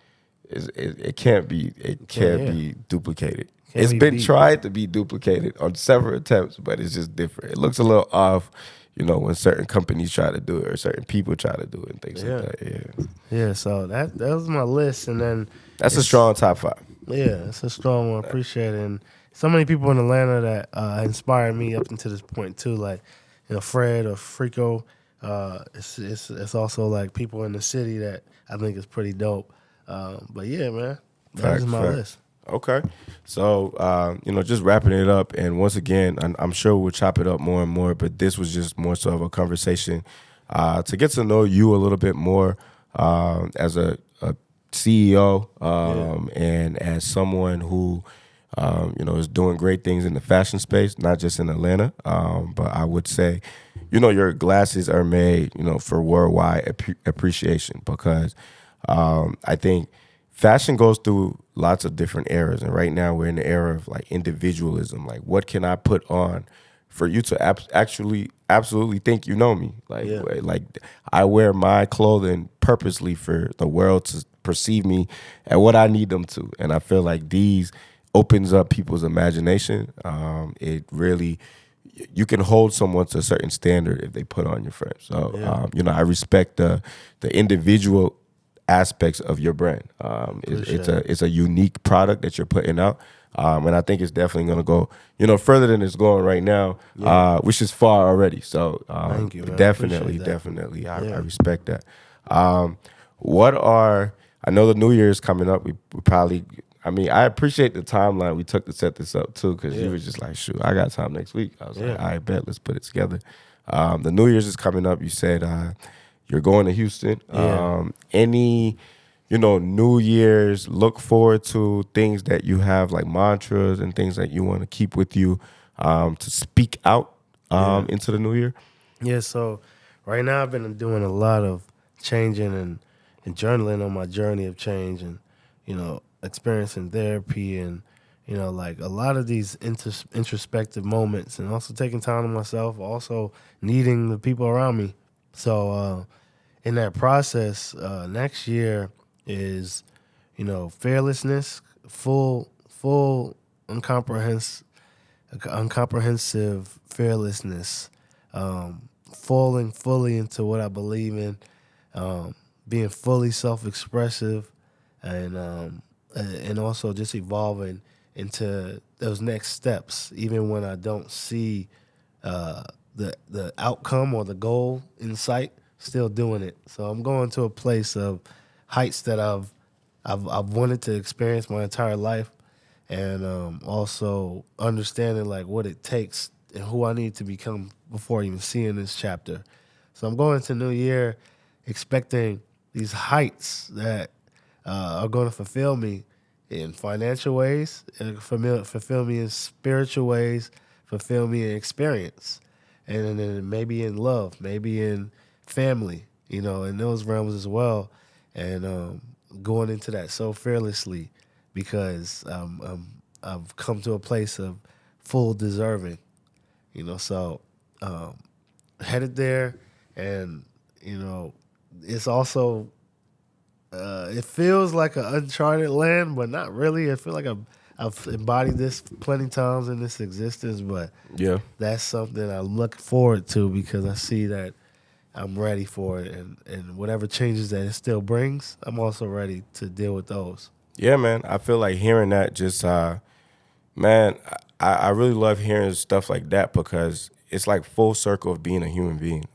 it can't be be duplicated. It's be been beat. tried to be duplicated on several attempts, but it's just different. It looks a little off, when certain companies try to do it or certain people try to do it and things like that. Yeah, Yeah, so that was my list, and then that's a strong top 5. Yeah, it's a strong one. Appreciate it. And so many people in Atlanta that inspired me up until this point too, like Fred or Frico. It's also like people in the city that I think is pretty dope. But yeah, man, that's my list. Okay. So, just wrapping it up. And once again, I'm sure we'll chop it up more and more, but this was just more so of a conversation to get to know you a little bit more as a CEO and as someone who, is doing great things in the fashion space, not just in Atlanta. But I would say, your glasses are made, for worldwide appreciation because I think fashion goes through lots of different eras, and right now we're in the era of like individualism. Like, what can I put on for you to actually absolutely think you know me? Like I wear my clothing purposely for the world to perceive me at what I need them to, and I feel like these opens up people's imagination. It really you can hold someone to a certain standard if they put on your frame. So I respect the individual aspects of your brand. It's a unique product that you're putting out, and I think it's definitely going to go further than it's going right now, which is far already. So Thank you, man. definitely, I respect that. I know the New Year is coming up. We probably. I mean, I appreciate the timeline we took to set this up too, because you were just like, "Shoot, I got time next week." I was like, "I bet, let's put it together." The New Year's is coming up. You said you're going to Houston. Any, New Year's look forward to things that you have like mantras and things that you want to keep with you to speak out into the new year? Yeah, so right now I've been doing a lot of changing and journaling on my journey of change and, experiencing therapy and, like a lot of these introspective moments and also taking time to myself, also needing the people around me. So in that process, next year is, fearlessness, full uncomprehensive fearlessness, falling fully into what I believe in, being fully self-expressive, and also just evolving into those next steps, even when I don't see the outcome or the goal in sight. Still doing it. So I'm going to a place of heights that I've wanted to experience my entire life, and also understanding like what it takes and who I need to become before even seeing this chapter. So I'm going to New Year expecting these heights that are going to fulfill me in financial ways, and fulfill me in spiritual ways, fulfill me in experience, and then maybe in love, maybe in family, in those realms as well, and going into that so fearlessly because I've come to a place of full deserving, so headed there, and it's also it feels like an uncharted land, but not really. I feel like I've embodied this plenty times in this existence, but Yeah. that's something I look forward to because I see that I'm ready for it, and whatever changes that it still brings, I'm also ready to deal with those. Yeah, man. I feel like hearing that just, man, I really love hearing stuff like that because it's like full circle of being a human being.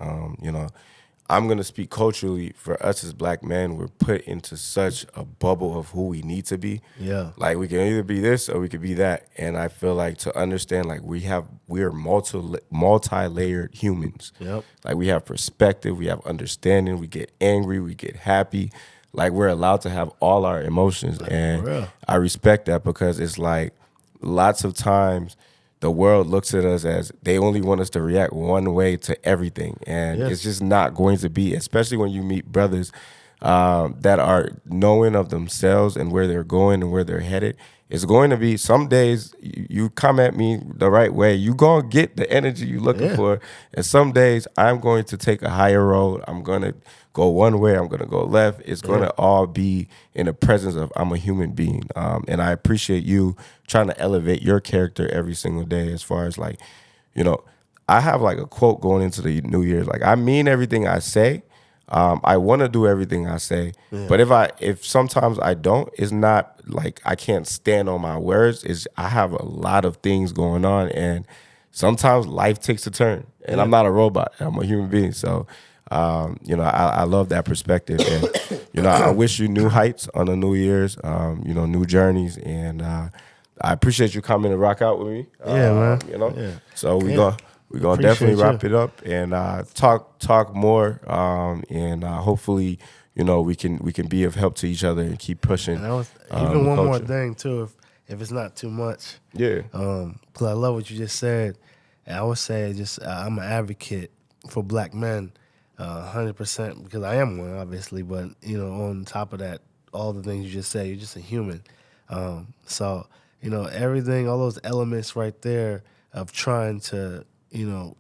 I'm going to speak culturally. For us as black men, we're put into such a bubble of who we need to be. Yeah. Like we can either be this or we could be that. And I feel like to understand, like we're multi-layered humans. Yep. Like we have perspective, we have understanding, we get angry, we get happy. Like we're allowed to have all our emotions. And real. I respect that because it's like lots of times the world looks at us as they only want us to react one way to everything. And Yes. it's just not going to be, especially when you meet brothers that are knowing of themselves and where they're going and where they're headed. It's going to be some days you come at me the right way. You going to get the energy you're looking for. And some days I'm going to take a higher road. I'm going to go one way. I'm going to go left. It's going to all be in the presence of I'm a human being. And I appreciate you trying to elevate your character every single day as far as like, I have like a quote going into the New Year's. Like I mean everything I say. I want to do everything I say, but if sometimes I don't, it's not like I can't stand on my words. It's I have a lot of things going on, and sometimes life takes a turn. And I'm not a robot; I'm a human being. So, I love that perspective, and I wish you new heights on the New Year's, new journeys, and I appreciate you coming to rock out with me. Man. So we're gonna definitely wrap it up and talk more, and hopefully, we can be of help to each other and keep pushing. And even one more thing too, if it's not too much. Yeah. Because I love what you just said, and I would say I'm an advocate for black men, 100%, because I am one, obviously. But on top of that, all the things you just said, you're just a human. So everything, all those elements right there of trying to. You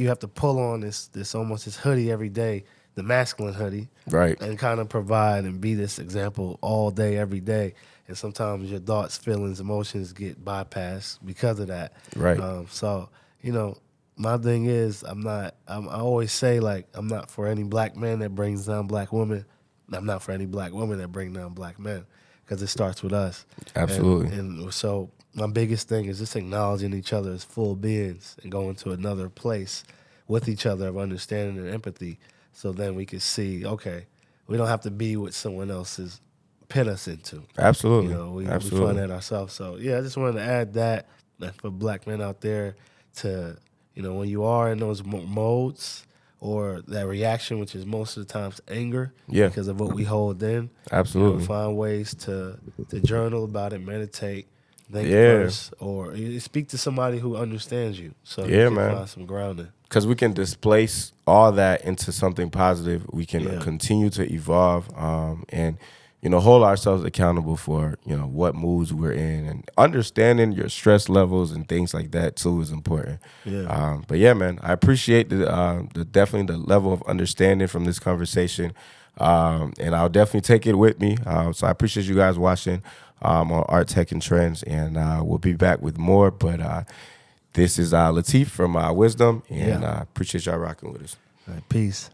have to pull on this almost this hoodie every day, the masculine hoodie, right, and kind of provide and be this example all day, every day. And sometimes your thoughts, feelings, emotions get bypassed because of that. right. So my thing is, I always say like I'm not for any black man that brings down black women. I'm not for any black women that bring down black men because it starts with us. Absolutely. And so. My biggest thing is just acknowledging each other as full beings and going to another place with each other of understanding and empathy. So then we can see, okay, we don't have to be what someone else is pin us into. Absolutely. We Absolutely. find that ourselves. So I just wanted to add that for black men out there to, when you are in those modes or that reaction, which is most of the times anger because of what we hold in. Absolutely. Find ways to journal about it, meditate. Think first, or you speak to somebody who understands you, so you can find some grounding. Because we can displace all that into something positive. We can continue to evolve, and hold ourselves accountable for what moods we're in, and understanding your stress levels and things like that too is important. But yeah, man, I appreciate the definitely the level of understanding from this conversation, and I'll definitely take it with me. So I appreciate you guys watching. On Art, Tech, and Trends, and we'll be back with more. But this is Latif from Wisdom, and I appreciate y'all rocking with us. All right, peace.